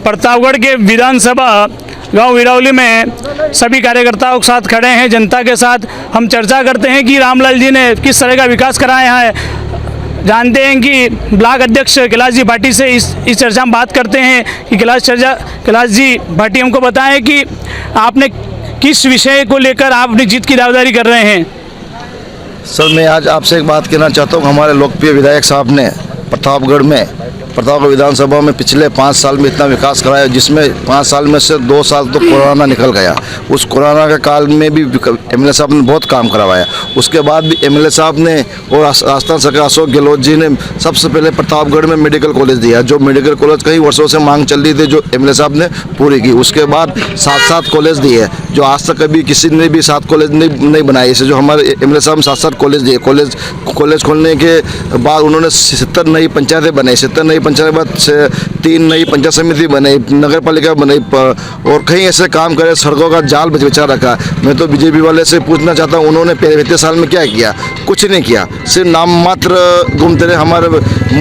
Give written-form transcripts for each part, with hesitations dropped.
प्रतापगढ़ के विधानसभा गांव विरावली में सभी कार्यकर्ताओं के साथ खड़े हैं, जनता के साथ हम चर्चा करते हैं कि रामलाल जी ने किस तरह का विकास कराया है। जानते हैं कि ब्लॉक अध्यक्ष कैलाश जी भाटी से इस चर्चा में बात करते हैं कि कैलाश जी भाटी हमको बताएं कि आपने किस विषय को लेकर आप अपनी जीत की दावेदारी कर रहे हैं। सर, मैं आज आपसे एक बात कहना चाहता हूँ। हमारे लोकप्रिय विधायक साहब ने प्रतापगढ़ विधानसभा में पिछले 5 साल में इतना विकास कराया, जिसमें 5 साल में से 2 साल तो कोरोना निकल गया। उस कोरोना के काल में भी एमएलए साहब ने बहुत काम करवाया। उसके बाद भी एमएलए साहब ने और राजस्थान सरकार अशोक गहलोत जी ने सबसे पहले प्रतापगढ़ में मेडिकल कॉलेज दिया, जो मेडिकल कॉलेज कई वर्षों से मांग चल रही थी, जो एमएलए साहब ने पूरी की। उसके बाद 7 कॉलेज दिए, जो आज तक कभी किसी ने भी 7 कॉलेज नहीं बनाए। इसे जो हमारे एमएलए साहब 7 कॉलेज दिए। कॉलेज खोलने के बाद उन्होंने 70 नई पंचायतें बनाई। 70 नई पंचायत बाद 3 नई पंचायत समिति बनाई, नगर पालिका बनाई और कई ऐसे काम करे, सड़कों का जाल बचा रखा। मैं तो बीजेपी वाले से पूछना चाहता हूँ, उन्होंने पहले साल में क्या किया? कुछ नहीं किया, सिर्फ नाम मात्र घूमते रहे। हमारे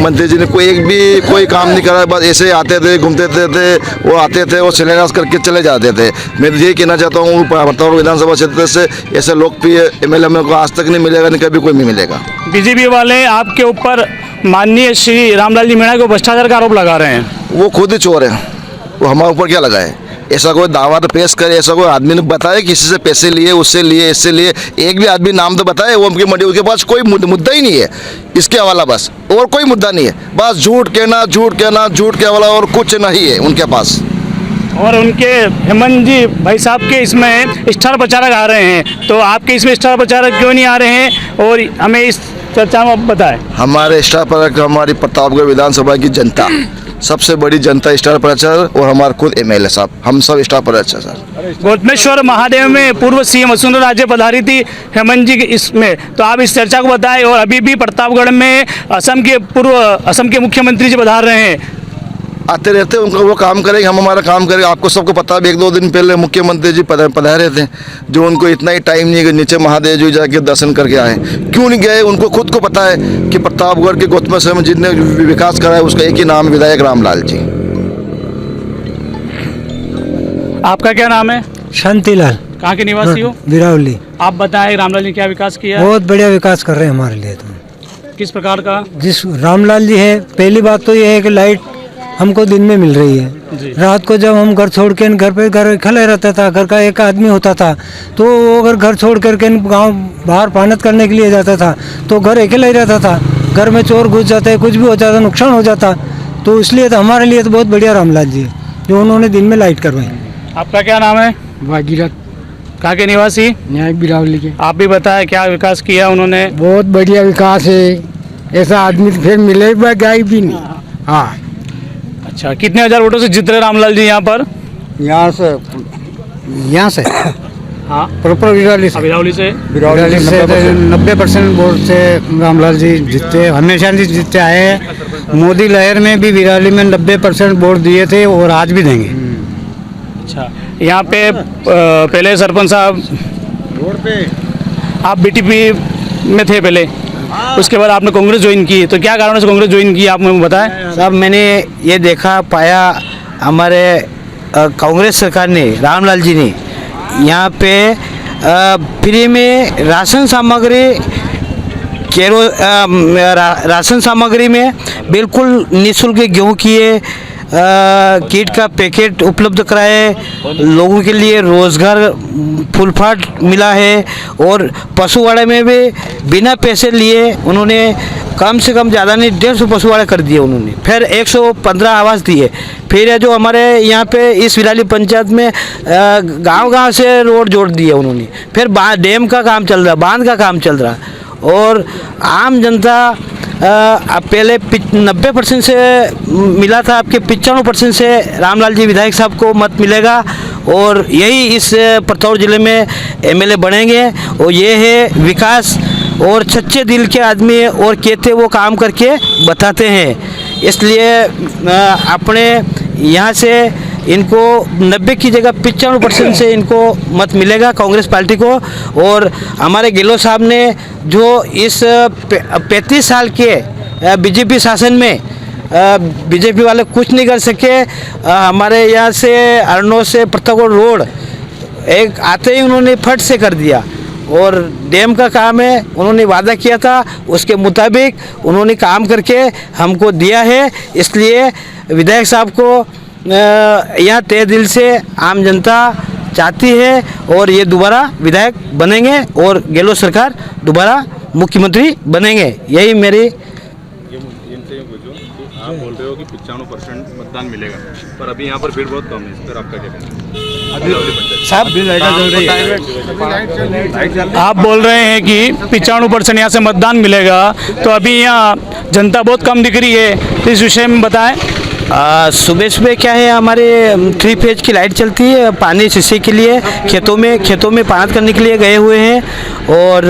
मंत्री जी ने कोई काम नहीं करा। बस ऐसे आते थे, घूमते थे, वो आते थे और शिलान्यास करके चले जाते थे। मैं तो यही कहना चाहता हूँ, प्रतापगढ़ विधानसभा क्षेत्र से ऐसे लोकप्रिय एमएलए को आज तक नहीं मिलेगा, नहीं कभी कोई नहीं मिलेगा। बीजेपी वाले आपके ऊपर माननीय श्री रामलाल जी मीणा को भ्रष्टाचार का आरोप लगा रहे हैं। वो खुद ही चोर है, वो हमारे ऊपर क्या लगाए? ऐसा कोई दावा तो पेश करे, ऐसा कोई आदमी ने बताया किसी से पैसे लिए, उससे लिए, इससे लिए? एक भी आदमी नाम तो बताए। वो उनकी मंडी, उसके पास कोई मुद्दा ही नहीं है इसके हवाला, बस और कोई मुद्दा नहीं है। बस झूठ कहना झूठ के हवाला और कुछ नहीं है उनके पास। और उनके हेमंत जी भाई साहब के इसमें स्टार प्रचारक आ रहे हैं, तो आपके इसमें स्टार प्रचारक क्यों नहीं आ रहे हैं? और हमें इस चर्चा में बताएं। हमारे स्टार प्रचारक हमारी प्रतापगढ़ विधानसभा की जनता, सबसे बड़ी जनता स्टार प्रचारक, और हमारे खुद एमएलए साहब, हम सब स्टार प्रचारक सर। गौतमेश्वर महादेव में पूर्व सीएम वसुंधरा राजे पधारी थी हेमंत जी इसमें, तो आप इस चर्चा को बताएं। और अभी भी प्रतापगढ़ में असम के मुख्यमंत्री जी पधार रहे हैं, आते रहते, उनका वो काम करेंगे, हम हमारा काम करेंगे। आपको सबको पता है, 1-2 दिन पहले मुख्यमंत्री जी पधारे थे, जो उनको इतना ही टाइम नहीं है कि नीचे महादेव जी जाके दर्शन करके आए। क्यों नहीं गए? उनको खुद को पता है कि प्रतापगढ़ के गौतमेश्वर में जितने विकास करा है उसका एक ही नाम, विधायक रामलाल जी। आपका क्या नाम है? शांतिलाल। कहाँ के निवासी हो? विरावली। आप बताएं, रामलाल जी क्या विकास किया? बहुत बढ़िया विकास कर रहे हैं हमारे लिए। तो किस प्रकार का? जिस रामलाल जी है, पहली बात तो ये है कि लाइट हमको दिन में मिल रही है। रात को जब हम घर छोड़ के घर खड़े रहता था, घर का एक आदमी होता था, तो वो अगर घर छोड़ करके गांव बाहर पानत करने के लिए जाता था, तो घर अकेला ही रहता था। घर में चोर घुस जाते, कुछ भी हो जाता, नुकसान हो जाता। तो इसलिए तो हमारे लिए तो बहुत बढ़िया रामलाल जी जो उन्होंने दिन में लाइट करवाई। आपका क्या नाम है? भागीरथ। कहाँ के निवासी? न्याय बिरावली के। आप भी बताएं, क्या विकास किया उन्होंने? बहुत बढ़िया विकास है, ऐसा आदमी तो फिर मिलेगा गाय भी नहीं। हाँ। अच्छा, कितने हजार वोटों से जीत रहे रामलाल जी यहाँ पर? यहाँ से हाँ, प्रॉपर विरावली से। विरावली से 90% वोट से रामलाल जी जीतते, हमेशा जी जीतते आए हैं। मोदी लहर में भी विरावली में 90% वोट दिए थे और आज भी देंगे। अच्छा, यहाँ पे पहले सरपंच साहब रोड पे आप बीटीपी में थे पहले, उसके बाद आपने कांग्रेस ज्वाइन की, तो क्या कारण से कांग्रेस ज्वाइन की आप मुझे बताएं। साहब, मैंने ये देखा पाया, हमारे कांग्रेस सरकार ने, रामलाल जी ने यहाँ पे फ्री में राशन सामग्री में बिल्कुल निःशुल्क गेहूँ किए, किट का पैकेट उपलब्ध कराए, लोगों के लिए रोज़गार फुलफाट मिला है। और पशुवाड़े में भी बिना पैसे लिए उन्होंने कम से कम ज़्यादा नहीं 150 पशुवाड़े कर दिए उन्होंने। फिर 115 आवास दिए। फिर जो हमारे यहाँ पे इस विराली पंचायत में गांव-गांव से रोड जोड़ दिए उन्होंने। फिर डैम का काम चल रहा, बांध का काम चल रहा। और आम जनता पहले 90% से मिला था, आपके 95% से रामलाल जी विधायक साहब को मत मिलेगा। और यही इस प्रतापगढ़ जिले में एमएलए बनेंगे। और ये है विकास, और सच्चे दिल के आदमी है, और कहते वो काम करके बताते हैं। इसलिए अपने यहाँ से इनको 90 की जगह 95% से इनको मत मिलेगा कांग्रेस पार्टी को। और हमारे गहलोत साहब ने जो इस 35 साल के बीजेपी शासन में बीजेपी वाले कुछ नहीं कर सके। हमारे यहाँ से अरनों से प्रतापगढ़ रोड एक आते ही उन्होंने फट से कर दिया, और डैम का काम है, उन्होंने वादा किया था उसके मुताबिक उन्होंने काम करके हमको दिया है। इसलिए विधायक साहब को यहाँ तहे दिल से आम जनता चाहती है, और ये दोबारा विधायक बनेंगे और गहलोत सरकार दोबारा मुख्यमंत्री बनेंगे। यही मेरी आप बोल रहे हो कि 95% मतदान मिलेगा, पर अभी यहाँ पर भीड़ बहुत कम है, इस पर आपका क्या कहना है? आप बोल रहे हैं कि 95% यहाँ से मतदान मिलेगा, तो अभी यहाँ जनता बहुत कम दिख रही है, तो इस विषय में बताएं। सुबह सुबह क्या है, हमारे 3 फेज की लाइट चलती है, पानी सिंचाई के लिए खेतों में पानी करने के लिए गए हुए हैं। और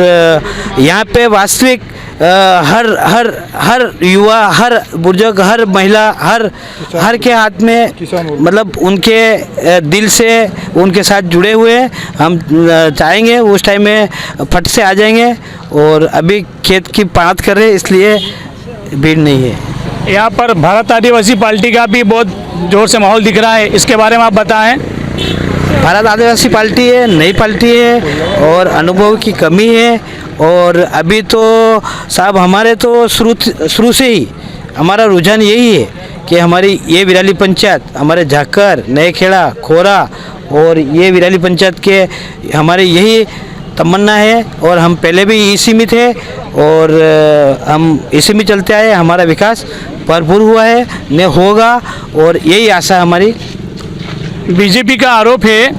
यहाँ पे वास्तविक हर युवा, हर बुजुर्ग, हर महिला, हर के हाथ में, मतलब उनके दिल से उनके साथ जुड़े हुए हैं। हम चाहेंगे उस टाइम में फट से आ जाएंगे, और अभी खेत की पात कर रहे हैं, इसलिए भीड़ नहीं है। यहाँ पर भारत आदिवासी पार्टी का भी बहुत जोर से माहौल दिख रहा है, इसके बारे में आप बताएं। भारत आदिवासी पार्टी है, नई पार्टी है, और अनुभव की कमी है। और अभी तो साहब हमारे तो शुरू से ही हमारा रुझान यही है कि हमारी ये विराली पंचायत, हमारे झाकर, नए खेड़ा, खोरा और ये विराली पंचायत के हमारे यही तमन्ना है, और हम पहले भी इसी में थे और हम इसी में चलते आए। हमारा विकास भरपूर हुआ है, न होगा, और यही आशा हमारी। बीजेपी का आरोप है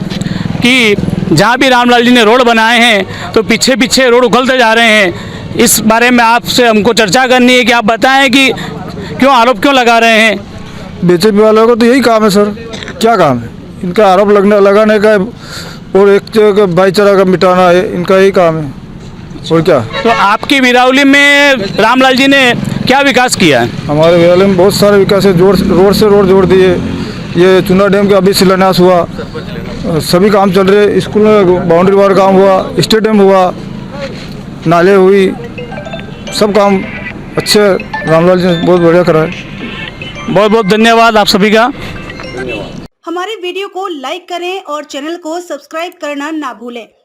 कि जहाँ भी रामलाल जी ने रोड बनाए हैं तो पीछे पीछे रोड उखलते जा रहे हैं। इस बारे में आपसे हमको चर्चा करनी है कि आप बताएं कि क्यों आरोप क्यों लगा रहे हैं। बीजेपी वालों को तो यही काम है सर, क्या काम है इनका, आरोप लगाने का और एक जगह भाईचारा का मिटाना है, इनका यही काम है, और क्या। तो आपकी विरावली में रामलाल जी ने क्या विकास किया है? हमारे विराली में बहुत सारे विकास है, रोड से रोड जोड़ दिए, ये चुना डैम का अभी शिलान्यास हुआ, सभी काम चल रहे, स्कूल में बाउंड्री वार काम हुआ, स्टेडियम हुआ, नाले हुई, सब काम अच्छे रामलाल जी ने बहुत बढ़िया कराए। बहुत बहुत धन्यवाद आप सभी का। हमारे वीडियो को लाइक करें और चैनल को सब्सक्राइब करना ना भूलें।